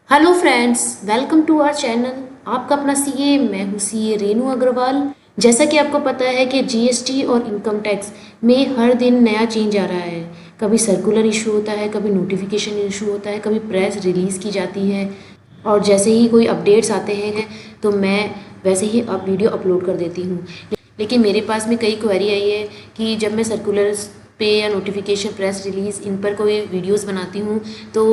Hello friends, welcome to our channel. आपका अपना CA, मैं हूँ सीए रेनू अग्रवाल। जैसा कि आपको पता है कि जीएसटी और इनकम टैक्स में हर दिन नया चेंज आ रहा है। कभी सर्कुलर इशू होता है, कभी नोटिफिकेशन इशू होता है, कभी प्रेस रिलीज़ की जाती है, और जैसे ही कोई अपडेट्स आते हैं तो मैं वैसे ही अब वीडियो अपलोड कर देती हूँ। लेकिन मेरे पास में कई क्वेरी आई है कि जब मैं सर्कुलर्स पे या नोटिफिकेशन, प्रेस रिलीज़, इन पर कोई वीडियोस बनाती हूँ तो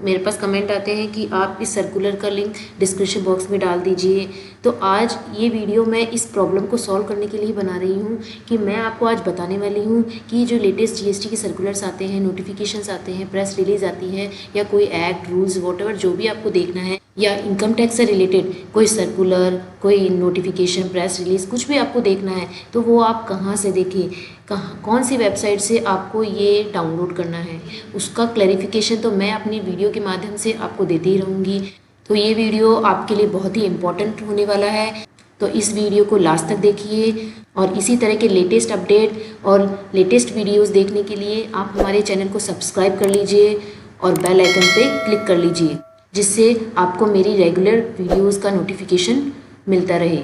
मेरे पास कमेंट आते हैं कि आप इस सर्कुलर का लिंक डिस्क्रिप्शन बॉक्स में डाल दीजिए। तो आज ये वीडियो मैं इस प्रॉब्लम को सॉल्व करने के लिए बना रही हूँ कि मैं आपको आज बताने वाली हूँ कि जो लेटेस्ट जीएसटी के सर्कुलर्स आते हैं, नोटिफिकेशंस आते हैं, प्रेस रिलीज आती है, या कोई एक्ट, रूल्स, वॉटएवर जो भी आपको देखना है, या इनकम टैक्स से रिलेटेड कोई सर्कुलर, कोई नोटिफिकेशन, प्रेस रिलीज कुछ भी आपको देखना है तो वो आप कहाँ से देखें, कौन सी वेबसाइट से आपको ये डाउनलोड करना है, उसका क्लैरिफिकेशन तो मैं अपनी वीडियो के माध्यम से आपको देती ही रहूँगी। तो ये वीडियो आपके लिए बहुत ही इम्पोर्टेंट होने वाला है, तो इस वीडियो को लास्ट तक देखिए। और इसी तरह के लेटेस्ट अपडेट और लेटेस्ट वीडियोस देखने के लिए आप हमारे चैनल को सब्सक्राइब कर लीजिए और बेल आइकन पे क्लिक कर लीजिए, जिससे आपको मेरी रेगुलर वीडियोस का नोटिफिकेशन मिलता रहे।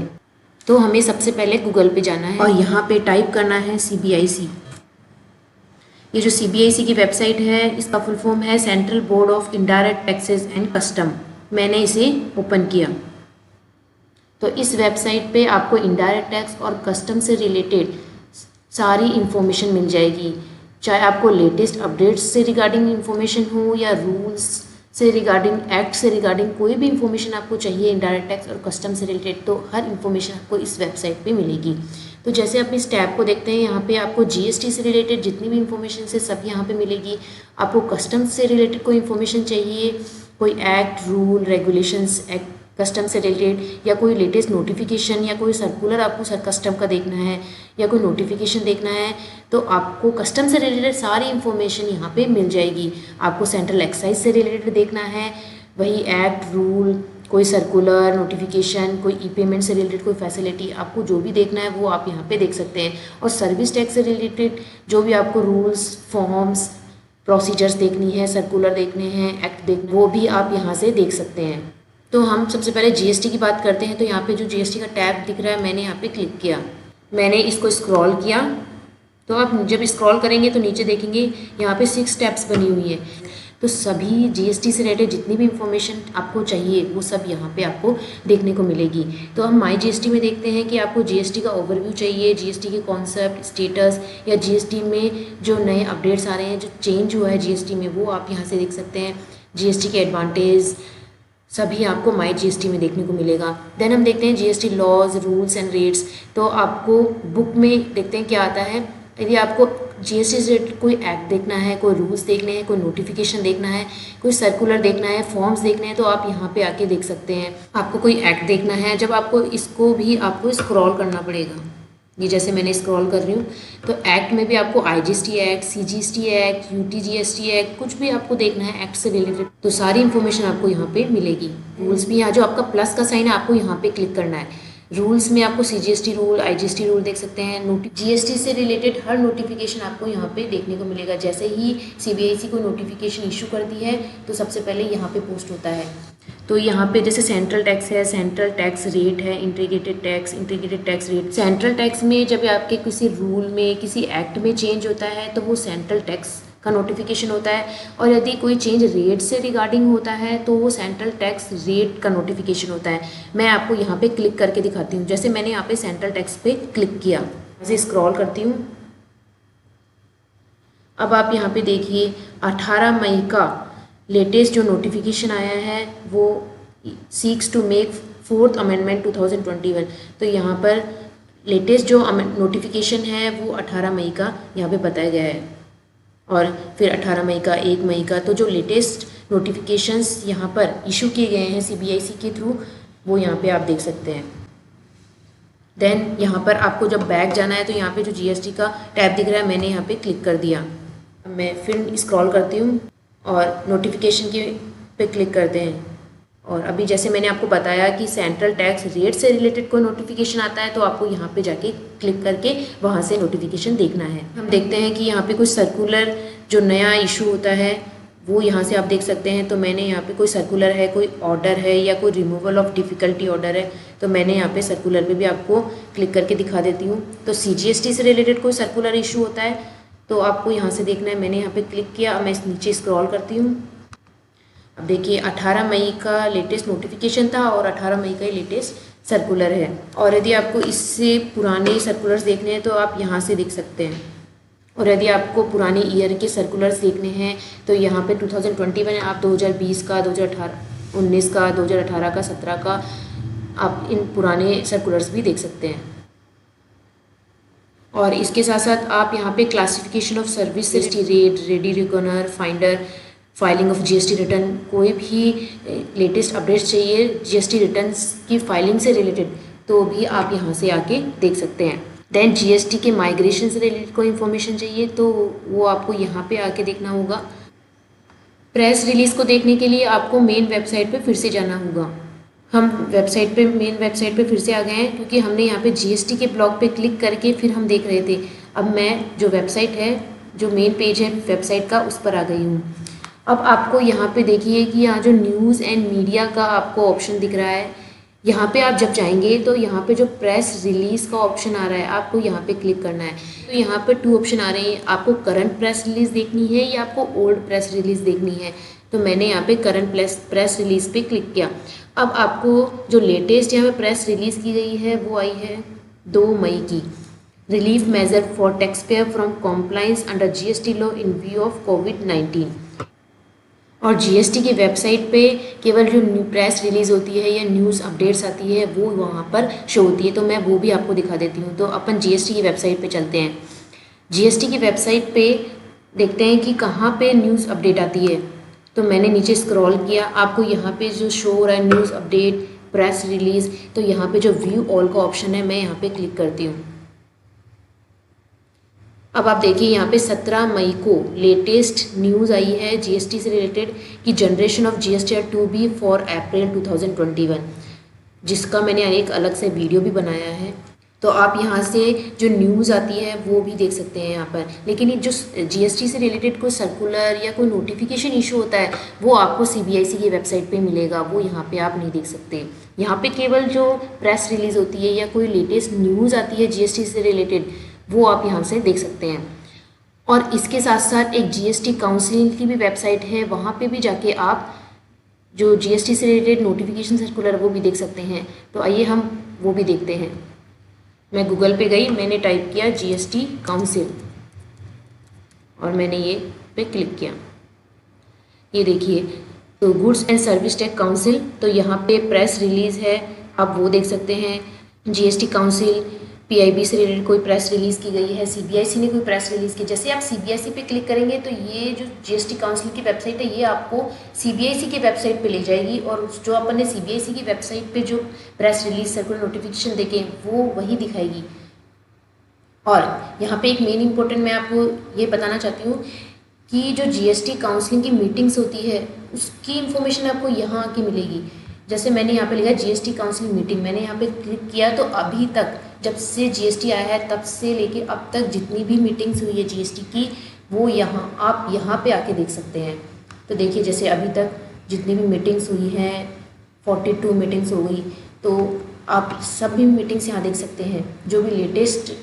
तो हमें सबसे पहले गूगल पे जाना है और यहाँ पे टाइप करना है CBIC। ये जो CBIC की वेबसाइट है, इसका फुल फॉर्म है central board of indirect taxes and custom. मैंने इसे ओपन किया तो इस वेबसाइट पे आपको इनडायरेक्ट टैक्स और कस्टम से रिलेटेड सारी इन्फॉर्मेशन मिल जाएगी, चाहे आपको लेटेस्ट अपडेट्स से रिगार्डिंग इन्फॉर्मेशन हो या रूल्स से रिगार्डिंग, एक्ट से रिगार्डिंग कोई भी इन्फॉर्मेशन आपको चाहिए इनडायरेक्ट टैक्स और कस्टम से रिलेटेड, तो हर इन्फॉर्मेशन आपको इस वेबसाइट पे मिलेगी। तो जैसे आप इस टैब को देखते हैं, यहाँ पे आपको जीएसटी से रिलेटेड जितनी भी इन्फॉर्मेशन है सब यहाँ पे मिलेगी। आपको कस्टम से रिलेटेड कोई इन्फॉर्मेशन चाहिए, कोई act, rule, regulations act custom से रिलेटेड, या कोई लेटेस्ट नोटिफिकेशन या कोई सर्कुलर आपको कस्टम का देखना है, या कोई नोटिफिकेशन देखना है, तो आपको कस्टम से रिलेटेड सारी इन्फॉर्मेशन यहाँ पे मिल जाएगी। आपको सेंट्रल एक्साइज से रिलेटेड देखना है, वही एक्ट, रूल, कोई सर्कुलर, नोटिफिकेशन, कोई ई पेमेंट से रिलेटेड कोई फैसिलिटी, आपको जो भी देखना है वो आप यहाँ पे देख सकते हैं। और सर्विस टैक्स से रिलेटेड जो भी आपको रूल्स, फॉर्म्स, प्रोसीजर्स देखनी है, सर्कुलर देखने हैं, एक्ट देखने, वो भी आप यहाँ से देख सकते हैं। तो हम सबसे पहले जीएसटी की बात करते हैं। तो यहाँ पे जो जीएसटी का टैब दिख रहा है, मैंने यहाँ पे क्लिक किया, मैंने इसको स्क्रॉल किया। तो आप जब स्क्रॉल करेंगे तो नीचे देखेंगे यहाँ पे 6 स्टेप्स बनी हुई है। तो सभी जीएसटी से रिलेटेड जितनी भी इंफॉर्मेशन आपको चाहिए वो सब यहाँ पे आपको देखने को मिलेगी। तो हम माई जीएसटी में देखते हैं कि आपको जीएसटी का ओवरव्यू चाहिए, जीएसटी के कॉन्सेप्ट, स्टेटस, या जीएसटी में जो नए अपडेट्स आ रहे हैं, जो चेंज हुआ है जीएसटी में, वो आप यहाँ से देख सकते हैं। जीएसटी के एडवांटेज सभी आपको माई जीएसटी में देखने को मिलेगा। देन हम देखते हैं GST laws, rules and rates. तो आपको बुक में देखते हैं क्या आता है। यदि आपको जीएसटी से कोई एक्ट देखना है, कोई रूल्स देखने हैं, कोई नोटिफिकेशन देखना है, कोई सर्कुलर देखना है, फॉर्म्स देखने हैं, तो आप यहाँ पे आके देख सकते हैं। आपको कोई एक्ट देखना है, जब आपको इसको भी आपको स्क्रॉल करना पड़ेगा। ये जैसे मैंने स्क्रॉल कर रही हूँ, तो एक्ट में भी आपको IGST act, CGST act, UTGST act, कुछ भी आपको देखना है एक्ट से रिलेटेड, तो सारी इन्फॉर्मेशन आपको यहाँ पे मिलेगी। रूल्स भी, यहाँ जो आपका प्लस का साइन है आपको यहाँ पे क्लिक करना है। रूल्स में आपको सीजीएसटी रूल, आईजीएसटी रूल देख सकते हैं। जीएसटी से रिलेटेड हर नोटिफिकेशन आपको यहाँ पे देखने को मिलेगा। जैसे ही सीबीआईसी को नोटिफिकेशन इशू करती है तो सबसे पहले यहाँ पे पोस्ट होता है। तो यहाँ पे जैसे सेंट्रल टैक्स है, सेंट्रल टैक्स रेट है, integrated tax, integrated tax rate. Central tax में जब आपके किसी रूल में, किसी एक्ट में चेंज होता है तो वो सेंट्रल टैक्स का नोटिफिकेशन होता है, और यदि कोई चेंज रेट से रिगार्डिंग होता है तो वो सेंट्रल टैक्स रेट का नोटिफिकेशन होता है। मैं आपको यहाँ पे क्लिक करके दिखाती हूँ। जैसे मैंने यहाँ पे सेंट्रल टैक्स पे क्लिक किया, ऐसे स्क्रॉल करती हूँ। अब आप यहाँ पे देखिए 18 मई का लेटेस्ट जो नोटिफिकेशन आया है वो seeks to make 4th amendment 2021। तो यहाँ पर लेटेस्ट जो नोटिफिकेशन है वो 18 मई का यहाँ पे बताया गया है, और फिर 18 मई का, 1 मई का। तो जो लेटेस्ट नोटिफिकेशंस यहाँ पर इशू किए गए हैं सीबीआईसी के थ्रू, वो यहाँ पे आप देख सकते हैं। देन यहाँ पर आपको जब बैक जाना है तो यहाँ पे जो जीएसटी का टैब दिख रहा है, मैंने यहाँ पे क्लिक कर दिया। मैं फिर स्क्रॉल करती हूँ और नोटिफिकेशन के पे क्लिक करते हैं, और अभी जैसे मैंने आपको बताया कि सेंट्रल टैक्स रेट से रिलेटेड कोई नोटिफिकेशन आता है तो आपको यहाँ पे जाके क्लिक करके वहाँ से नोटिफिकेशन देखना है। हम देखते हैं कि यहाँ पे कुछ सर्कुलर जो नया इशू होता है वो यहाँ से आप देख सकते हैं। तो मैंने यहाँ पे कोई सर्कुलर है, कोई ऑर्डर है या कोई रिमूवल ऑफ डिफ़िकल्टी ऑर्डर है, तो मैंने यहाँ पे सर्कुलर पे भी आपको क्लिक करके दिखा देती हूँ। तो CGST से रिलेटेड कोई सर्कुलर इशू होता है तो आपको यहाँ से देखना है। मैंने यहाँ पे क्लिक किया, मैं नीचे स्क्रॉल करती हूँ। अब देखिए 18 मई का लेटेस्ट नोटिफिकेशन था और 18 मई का ही लेटेस्ट सर्कुलर है। और यदि आपको इससे पुराने सर्कुलर्स देखने हैं तो आप यहाँ से देख सकते हैं। और यदि आपको पुराने ईयर के सर्कुलर्स देखने हैं तो यहाँ पे 2021 है, आप 2020 का, 2019 का, 2018 का, 17 का आप इन पुराने सर्कुलर्स भी देख सकते हैं। और इसके साथ साथ आप यहाँ पे classification of service, rate, ready reckoner, finder, filing of GST return, कोई भी लेटेस्ट अपडेट्स चाहिए GST रिटर्न्स की फाइलिंग से रिलेटेड तो भी आप यहाँ से आके देख सकते हैं। देन GST के माइग्रेशन से रिलेटेड कोई इन्फॉर्मेशन चाहिए तो वो आपको यहाँ पे आके देखना होगा। प्रेस रिलीज़ को देखने के लिए आपको मेन वेबसाइट पे फिर से जाना होगा। हम मेन वेबसाइट पे फिर से आ गए हैं क्योंकि हमने यहाँ पे GST के ब्लॉग पे क्लिक करके फिर हम देख रहे थे। अब मैं जो वेबसाइट है, जो मेन पेज है वेबसाइट का, उस पर आ गई हूँ। अब आपको यहाँ पे देखिए कि यहाँ जो न्यूज़ एंड मीडिया का आपको ऑप्शन दिख रहा है, यहाँ पे आप जब जाएंगे तो यहाँ पे जो प्रेस रिलीज़ का ऑप्शन आ रहा है आपको यहाँ पे क्लिक करना है। तो यहाँ पे 2 ऑप्शन आ रहे हैं, आपको करंट प्रेस रिलीज़ देखनी है या आपको ओल्ड प्रेस रिलीज़ देखनी है। तो मैंने यहाँ पे करंट प्रेस रिलीज़ पे क्लिक किया। अब आपको जो लेटेस्ट यहाँ पे प्रेस रिलीज़ की गई है वो आई है 2 मई की, relief measure for tax payer from compliance under GST law in view of COVID-19। और GST की वेबसाइट पे केवल जो न्यू प्रेस रिलीज़ होती है या न्यूज़ अपडेट्स आती है वो वहाँ पर शो होती है, तो मैं वो भी आपको दिखा देती हूँ। तो अपन GST की वेबसाइट पे चलते हैं। GST की वेबसाइट पे देखते हैं कि कहाँ पे न्यूज़ अपडेट आती है। तो मैंने नीचे स्क्रॉल किया, आपको यहाँ पे जो शो हो रहा है न्यूज़ अपडेट, प्रेस रिलीज़, तो यहाँ पे जो व्यू ऑल का ऑप्शन है मैं यहाँ पे क्लिक करती हूँ। अब आप देखिए यहाँ पे 17 मई को लेटेस्ट न्यूज़ आई है GST से रिलेटेड कि generation of GSTR 2B for अप्रैल 2021, जिसका मैंने एक अलग से वीडियो भी बनाया है। तो आप यहाँ से जो न्यूज़ आती है वो भी देख सकते हैं यहाँ पर। लेकिन ये जो GST से रिलेटेड कोई सर्कुलर या कोई नोटिफिकेशन इशू होता है वो आपको CBIC की वेबसाइट पे मिलेगा, वो यहाँ पे आप नहीं देख सकते। यहाँ पे केवल जो प्रेस रिलीज़ होती है या कोई लेटेस्ट न्यूज़ आती है GST से रिलेटेड वो आप यहाँ से देख सकते हैं। और इसके साथ साथ एक GST काउंसिल की भी वेबसाइट है, वहाँ पे भी जाके आप जो GST से रिलेटेड नोटिफिकेशन सर्कुलर वो भी देख सकते हैं। तो आइए हम वो भी देखते हैं। मैं गूगल पे गई, मैंने टाइप किया GST काउंसिल और मैंने ये पे क्लिक किया। ये देखिए, तो goods and service tax council, तो यहाँ पे प्रेस रिलीज़ है, आप वो देख सकते हैं। GST काउंसिल, PIB से रिलेटेड कोई प्रेस रिलीज़ की गई है, CBIC ने कोई प्रेस रिलीज़ की। जैसे आप CBIC पे क्लिक करेंगे तो ये जो GST काउंसिल की वेबसाइट है ये आपको CBIC की वेबसाइट पे ले जाएगी, और जो अपन ने CBIC की वेबसाइट पे जो प्रेस रिलीज सर्कुलर नोटिफिकेशन देखे वो वही दिखाएगी। और यहाँ पे एक मेन इंपॉर्टेंट मैं आपको ये बताना चाहती हूँ कि जो GST काउंसिलिंग की मीटिंग्स होती है उसकी इन्फॉर्मेशन आपको यहाँ आके मिलेगी। जैसे मैंने यहाँ पे लिखा GST काउंसिल मीटिंग, मैंने यहाँ पे क्लिक किया तो अभी तक जब से GST आया है तब से लेके अब तक जितनी भी मीटिंग्स हुई है GST की वो आप यहाँ पे आके देख सकते हैं। तो देखिए जैसे अभी तक जितनी भी मीटिंग्स हुई हैं 42 मीटिंग्स हो गई, तो आप सभी मीटिंग्स यहाँ देख सकते हैं। जो भी लेटेस्ट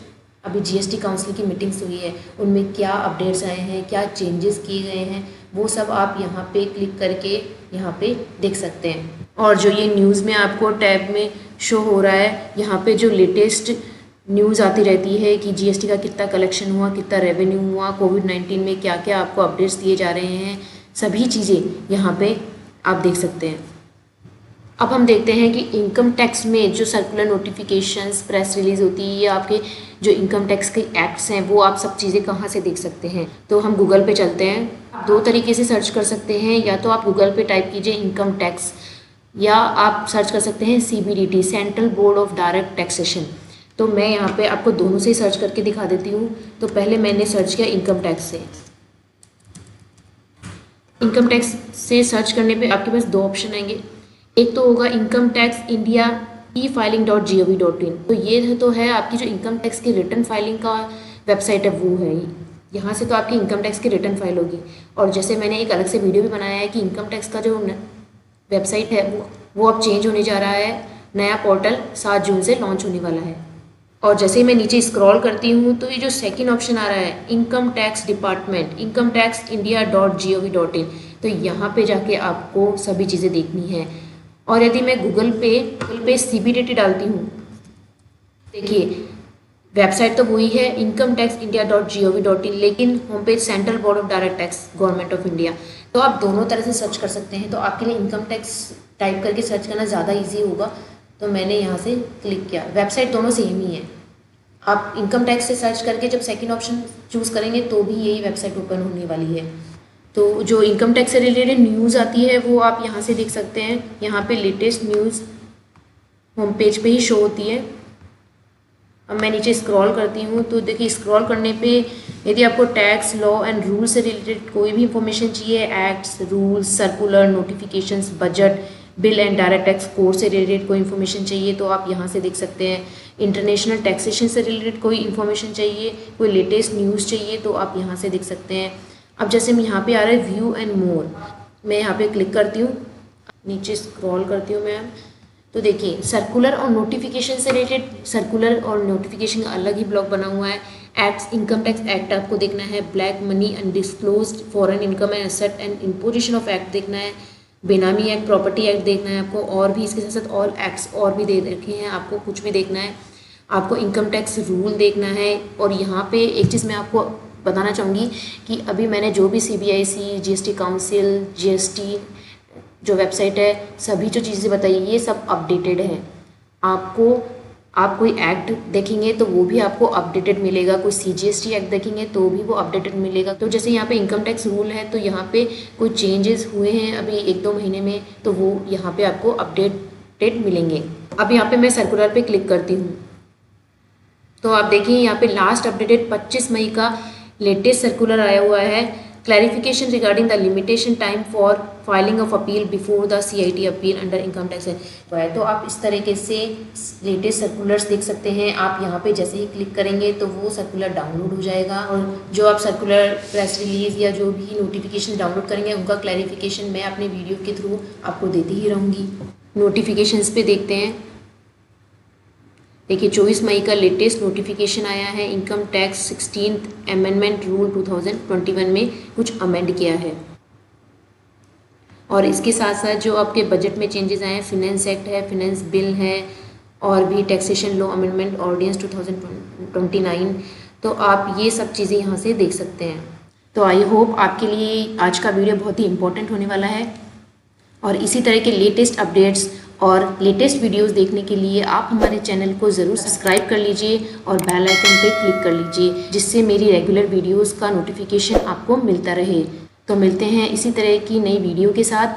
अभी GST काउंसिल की मीटिंग्स हुई है उनमें क्या अपडेट्स आए हैं, क्या चेंजेस किए गए हैं, वो सब आप यहाँ पे क्लिक करके यहाँ पे देख सकते हैं। और जो ये न्यूज़ में आपको टैब में शो हो रहा है, यहाँ पे जो लेटेस्ट न्यूज़ आती रहती है कि GST का कितना कलेक्शन हुआ, कितना रेवेन्यू हुआ, कोविड-19 में क्या क्या आपको अपडेट्स दिए जा रहे हैं, सभी चीज़ें यहाँ पे आप देख सकते हैं। अब हम देखते हैं कि इनकम टैक्स में जो सर्कुलर नोटिफिकेशंस, प्रेस रिलीज़ होती है या आपके जो इनकम टैक्स के एक्ट्स हैं वो आप सब चीज़ें कहाँ से देख सकते हैं। तो हम गूगल पे चलते हैं। आप 2 तरीके से सर्च कर सकते हैं, या तो आप गूगल पे टाइप कीजिए इनकम टैक्स, या आप सर्च कर सकते हैं CBDT, central board of direct taxation. तो मैं यहाँ पे आपको दोनों से सर्च करके दिखा देती हूँ। तो पहले मैंने सर्च किया इनकम टैक्स से। इनकम टैक्स से सर्च करने पे आपके पास 2 ऑप्शन आएंगे, एक तो होगा इनकम टैक्स इंडिया e-filing.gov.in। तो ये तो है आपकी जो इनकम टैक्स की रिटर्न फाइलिंग का वेबसाइट है, वो है। यहाँ से तो आपकी इनकम टैक्स की रिटर्न फाइल होगी। और जैसे मैंने एक अलग से वीडियो भी बनाया है कि इनकम टैक्स का जो वेबसाइट है वो अब चेंज होने जा रहा है। नया पोर्टल 7 जून से लॉन्च होने वाला है। और जैसे ही मैं नीचे स्क्रॉल करती हूँ तो ये जो सेकंड ऑप्शन आ रहा है इनकम टैक्स डिपार्टमेंट incometaxindia.gov.in, तो यहाँ पे जाके आपको सभी चीज़ें देखनी है। और यदि मैं गूगल पे CBDT डालती हूँ, देखिए वेबसाइट तो वही है incometaxindia.gov.in, लेकिन home page central board of direct tax government of India. तो आप दोनों तरह से सर्च कर सकते हैं। तो आपके लिए इनकम टैक्स टाइप करके सर्च करना ज़्यादा ईजी होगा, तो मैंने यहाँ से क्लिक किया। वेबसाइट दोनों सेम ही है। आप इनकम टैक्स से सर्च करके जब सेकंड ऑप्शन चूज़ करेंगे तो भी यही वेबसाइट ओपन होने वाली है। तो जो इनकम टैक्स से रिलेटेड न्यूज़ आती है वो आप यहाँ से देख सकते हैं। यहाँ पे लेटेस्ट न्यूज़ होम पेज पे ही शो होती है। अब मैं नीचे स्क्रॉल करती हूँ तो देखिए स्क्रॉल करने पे यदि आपको टैक्स लॉ एंड रूल से रिलेटेड कोई भी इंफॉर्मेशन चाहिए, acts, rules, circular, notifications, budget, bill and direct tax code से रिलेटेड कोई इन्फॉर्मेशन चाहिए तो आप यहाँ से देख सकते हैं। इंटरनेशनल टैक्सेशन से रिलेटेड कोई इन्फॉर्मेशन चाहिए, कोई लेटेस्ट न्यूज़ चाहिए तो आप यहाँ से देख सकते हैं। अब जैसे मैं यहाँ पे आ रहा है व्यू एंड मोर, मैं यहाँ पे क्लिक करती हूँ, नीचे स्क्रॉल करती हूँ मैं। तो देखिए सर्कुलर और नोटिफिकेशन से रिलेटेड सर्कुलर और नोटिफिकेशन का अलग ही ब्लॉग बना हुआ है। एक्ट्स, इनकम टैक्स एक्ट आपको देखना है, black money undisclosed foreign income and asset and imposition of act देखना है, बेनामी एक्ट, प्रॉपर्टी एक्ट देखना है आपको, और भी इसके साथ साथ और एक्ट्स और भी दे रखे हैं, आपको कुछ भी देखना है। आपको इनकम टैक्स रूल देखना है। और यहाँ पे एक चीज़ मैं आपको बताना चाहूँगी कि अभी मैंने जो भी CBIC, GST काउंसिल, GST जो वेबसाइट है, सभी जो चीज़ें बताई ये सब अपडेटेड है। आप कोई एक्ट देखेंगे तो वो भी आपको अपडेटेड मिलेगा, कोई CGST एक्ट देखेंगे तो भी वो अपडेटेड मिलेगा। तो जैसे यहाँ पे इनकम टैक्स रूल है तो यहाँ पे कोई चेंजेस हुए हैं अभी 1-2 महीने में, तो वो यहाँ पे आपको अपडेटेड मिलेंगे। अब यहाँ पे मैं सर्कुलर पे क्लिक करती हूँ तो आप देखिए यहाँ पे लास्ट अपडेटेड 25 मई का लेटेस्ट सर्कुलर आया हुआ है। Clarification regarding the limitation time for filing of appeal before the CIT appeal under income tax है। तो आप इस तरीके से लेटेस्ट सर्कुलर्स देख सकते हैं। आप यहाँ पे जैसे ही क्लिक करेंगे तो वो सर्कुलर डाउनलोड हो जाएगा, और जो आप सर्कुलर, प्रेस रिलीज या जो भी नोटिफिकेशन डाउनलोड करेंगे उनका क्लैरिफिकेशन मैं अपने वीडियो के थ्रू आपको देती ही रहूँगी। नोटिफिकेशंस पे देखते हैं। देखिए 24 मई का लेटेस्ट नोटिफिकेशन आया है। Income tax 16th amendment rule 2021 में कुछ अमेंड किया है। और इसके साथ साथ जो आपके बजट में चेंजेस आए हैं, फिनेंस एक्ट है, फिनेंस बिल है, और भी टैक्सेशन लॉ अमेंडमेंट ऑर्डिनेंस 2029। तो आप ये सब चीज़ें यहाँ से देख सकते हैं। तो आई होप आपके लिए आज का वीडियो बहुत ही इंपॉर्टेंट होने वाला है। और इसी तरह के लेटेस्ट अपडेट्स और लेटेस्ट वीडियोस देखने के लिए आप हमारे चैनल को ज़रूर सब्सक्राइब कर लीजिए और बेल आइकन पे क्लिक कर लीजिए, जिससे मेरी रेगुलर वीडियोस का नोटिफिकेशन आपको मिलता रहे। तो मिलते हैं इसी तरह की नई वीडियो के साथ।